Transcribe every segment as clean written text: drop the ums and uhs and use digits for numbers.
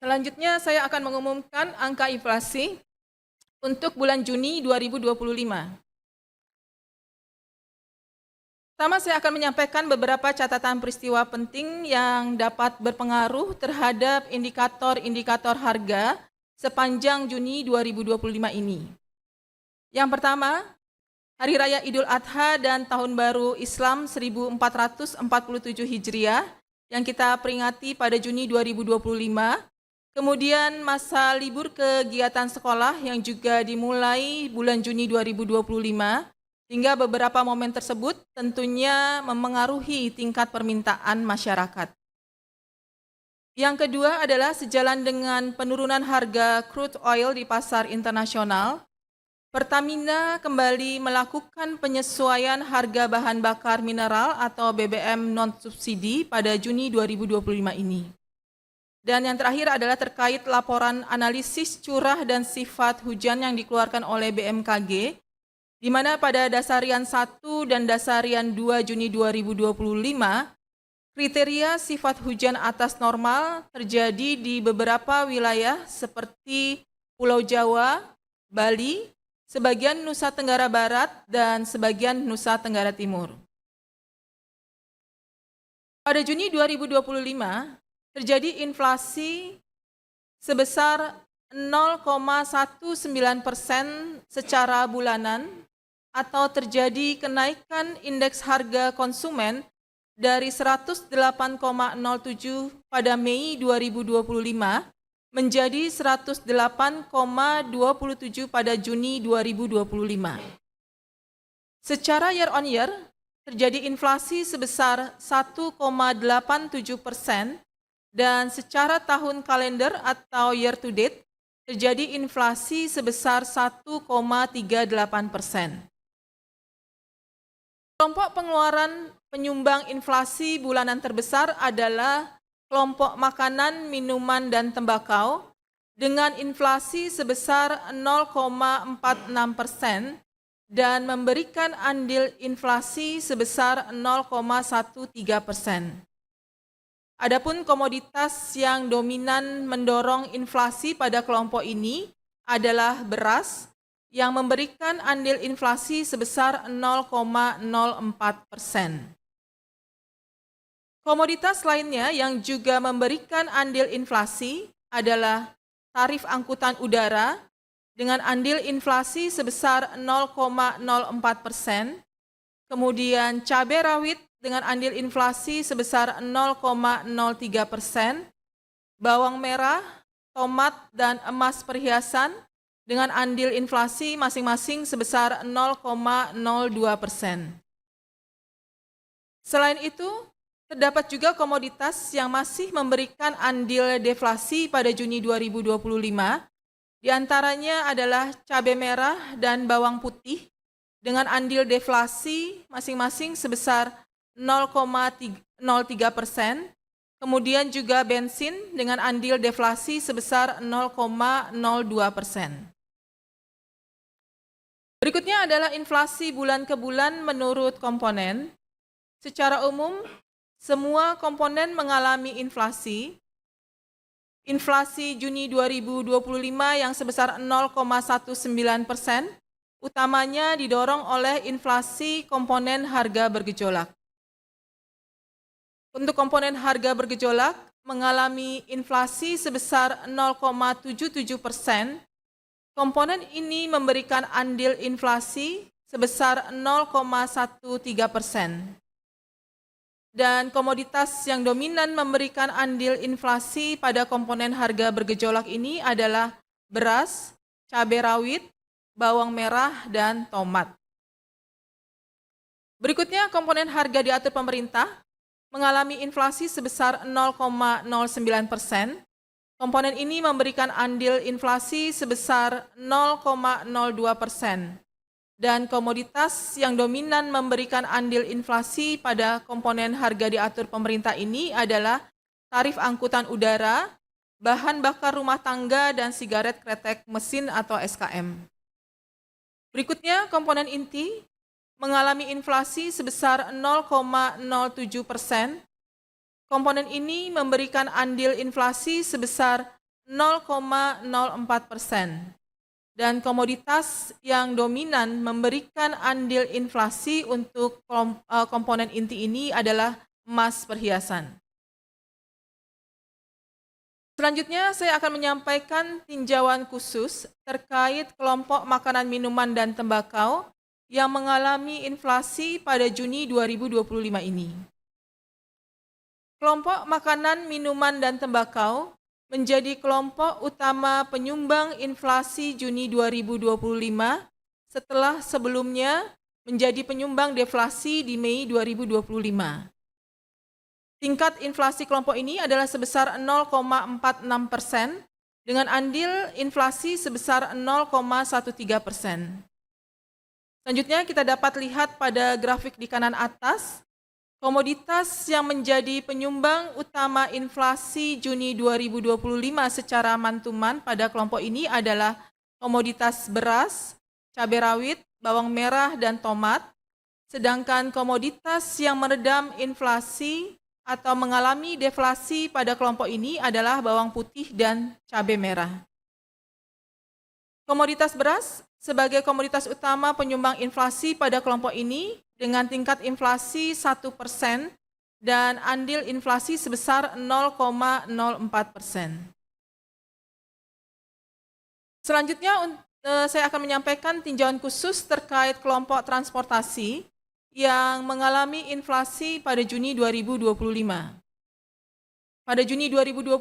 Selanjutnya saya akan mengumumkan angka inflasi untuk bulan Juni 2025. Pertama, saya akan menyampaikan beberapa catatan peristiwa penting yang dapat berpengaruh terhadap indikator-indikator harga sepanjang Juni 2025 ini. Yang pertama, Hari Raya Idul Adha dan Tahun Baru Islam 1447 Hijriah yang kita peringati pada Juni 2025. Kemudian masa libur kegiatan sekolah yang juga dimulai bulan Juni 2025, hingga beberapa momen tersebut tentunya memengaruhi tingkat permintaan masyarakat. Yang kedua adalah sejalan dengan penurunan harga crude oil di pasar internasional, Pertamina kembali melakukan penyesuaian harga bahan bakar mineral atau BBM non-subsidi pada Juni 2025 ini. Dan yang terakhir adalah terkait laporan analisis curah dan sifat hujan yang dikeluarkan oleh BMKG, di mana pada dasarian 1 dan dasarian 2 Juni 2025, kriteria sifat hujan atas normal terjadi di beberapa wilayah seperti Pulau Jawa, Bali, sebagian Nusa Tenggara Barat, dan sebagian Nusa Tenggara Timur. Pada Juni 2025, terjadi inflasi sebesar 0,19% secara bulanan, atau terjadi kenaikan indeks harga konsumen dari 108,07 pada Mei 2025 menjadi 108,27 pada Juni 2025. Secara year on year, terjadi inflasi sebesar 1,87%, dan secara tahun kalender atau year to date, terjadi inflasi sebesar 1,38%. Kelompok pengeluaran penyumbang inflasi bulanan terbesar adalah kelompok makanan, minuman, dan tembakau dengan inflasi sebesar 0,46% dan memberikan andil inflasi sebesar 0,13%. Adapun komoditas yang dominan mendorong inflasi pada kelompok ini adalah beras yang memberikan andil inflasi sebesar 0,04%. Komoditas lainnya yang juga memberikan andil inflasi adalah tarif angkutan udara dengan andil inflasi sebesar 0,04%, kemudian cabai rawit dengan andil inflasi sebesar 0,03%, bawang merah, tomat, dan emas perhiasan dengan andil inflasi masing-masing sebesar 0,02%. Selain itu, terdapat juga komoditas yang masih memberikan andil deflasi pada Juni 2025, diantaranya adalah cabai merah dan bawang putih dengan andil deflasi masing-masing sebesar 0,03%, kemudian juga bensin dengan andil deflasi sebesar 0,02%. Berikutnya adalah inflasi bulan ke bulan menurut komponen. Secara umum, semua komponen mengalami inflasi. Inflasi Juni 2025 yang sebesar 0,19%, utamanya didorong oleh inflasi komponen harga bergejolak. Untuk komponen harga bergejolak mengalami inflasi sebesar 0,77%. Komponen ini memberikan andil inflasi sebesar 0,13%. Dan komoditas yang dominan memberikan andil inflasi pada komponen harga bergejolak ini adalah beras, cabai rawit, bawang merah, dan tomat. Berikutnya, komponen harga diatur pemerintah mengalami inflasi sebesar 0,09%. Komponen ini memberikan andil inflasi sebesar 0,02%. Dan komoditas yang dominan memberikan andil inflasi pada komponen harga diatur pemerintah ini adalah tarif angkutan udara, bahan bakar rumah tangga, dan sigaret kretek mesin atau SKM. Berikutnya, komponen inti mengalami inflasi sebesar 0,07%. Komponen ini memberikan andil inflasi sebesar 0,04%. Dan komoditas yang dominan memberikan andil inflasi untuk komponen inti ini adalah emas perhiasan. Selanjutnya saya akan menyampaikan tinjauan khusus terkait kelompok makanan, minuman, dan tembakau yang mengalami inflasi pada Juni 2025 ini. Kelompok makanan, minuman, dan tembakau menjadi kelompok utama penyumbang inflasi Juni 2025 setelah sebelumnya menjadi penyumbang deflasi di Mei 2025. Tingkat inflasi kelompok ini adalah sebesar 0,46% dengan andil inflasi sebesar 0,13%. Selanjutnya kita dapat lihat pada grafik di kanan atas, komoditas yang menjadi penyumbang utama inflasi Juni 2025 secara mantuman pada kelompok ini adalah komoditas beras, cabai rawit, bawang merah, dan tomat, sedangkan komoditas yang meredam inflasi atau mengalami deflasi pada kelompok ini adalah bawang putih dan cabai merah. Komoditas beras sebagai komoditas utama penyumbang inflasi pada kelompok ini dengan tingkat inflasi 1% dan andil inflasi sebesar 0,04%. Selanjutnya saya akan menyampaikan tinjauan khusus terkait kelompok transportasi yang mengalami inflasi pada Juni 2025. Pada Juni 2025,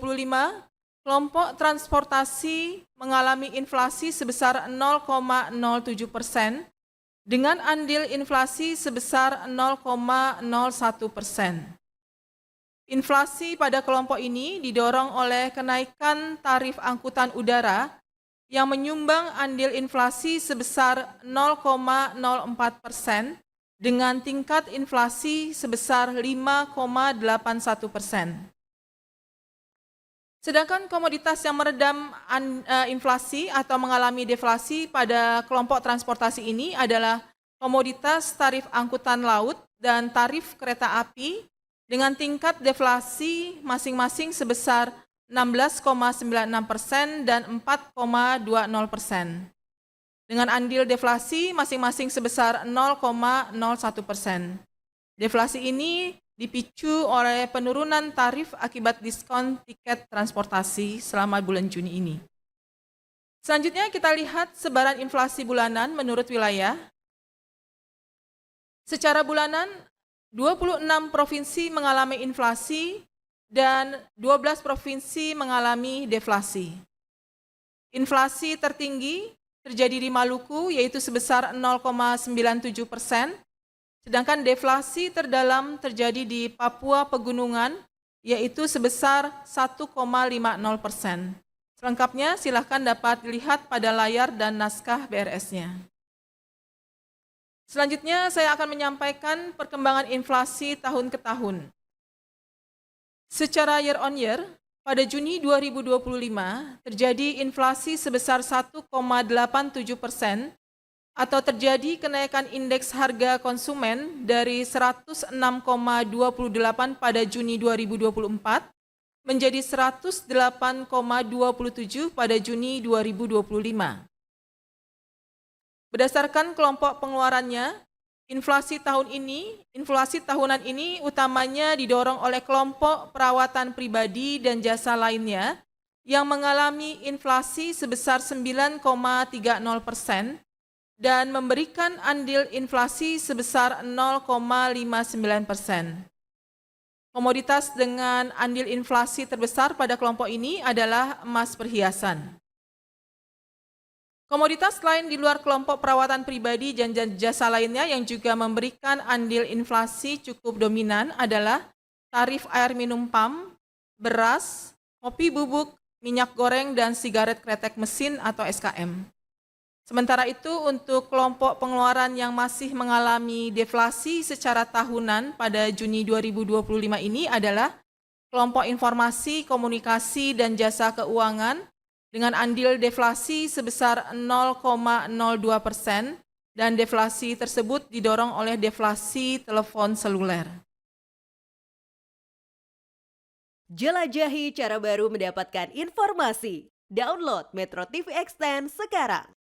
kelompok transportasi mengalami inflasi sebesar 0,07% dengan andil inflasi sebesar 0,01%. Inflasi pada kelompok ini didorong oleh kenaikan tarif angkutan udara yang menyumbang andil inflasi sebesar 0,04% dengan tingkat inflasi sebesar 5,81%. Sedangkan komoditas yang meredam inflasi atau mengalami deflasi pada kelompok transportasi ini adalah komoditas tarif angkutan laut dan tarif kereta api dengan tingkat deflasi masing-masing sebesar 16,96% dan 4,20%. Dengan andil deflasi masing-masing sebesar 0,01%. Deflasi ini dipicu oleh penurunan tarif akibat diskon tiket transportasi selama bulan Juni ini. Selanjutnya kita lihat sebaran inflasi bulanan menurut wilayah. Secara bulanan, 26 provinsi mengalami inflasi dan 12 provinsi mengalami deflasi. Inflasi tertinggi terjadi di Maluku yaitu sebesar 0,97%, sedangkan deflasi terdalam terjadi di Papua Pegunungan yaitu sebesar 1,50%. Selengkapnya silakan dapat dilihat pada layar dan naskah BRS-nya. Selanjutnya saya akan menyampaikan perkembangan inflasi tahun ke tahun. Secara year on year, pada Juni 2025 terjadi inflasi sebesar 1,87%, atau terjadi kenaikan indeks harga konsumen dari 106,28 pada Juni 2024 menjadi 108,27 pada Juni 2025. Berdasarkan kelompok pengeluarannya, inflasi tahunan ini utamanya didorong oleh kelompok perawatan pribadi dan jasa lainnya yang mengalami inflasi sebesar 9,30%, dan memberikan andil inflasi sebesar 0,59%. Komoditas dengan andil inflasi terbesar pada kelompok ini adalah emas perhiasan. Komoditas lain di luar kelompok perawatan pribadi dan jasa lainnya yang juga memberikan andil inflasi cukup dominan adalah tarif air minum PAM, beras, kopi bubuk, minyak goreng, dan sigaret kretek mesin atau SKM. Sementara itu, untuk kelompok pengeluaran yang masih mengalami deflasi secara tahunan pada Juni 2025 ini adalah kelompok informasi, komunikasi, dan jasa keuangan dengan andil deflasi sebesar 0,02%, dan deflasi tersebut didorong oleh deflasi telepon seluler. Jelajahi cara baru mendapatkan informasi. Download Metro TV Extend sekarang.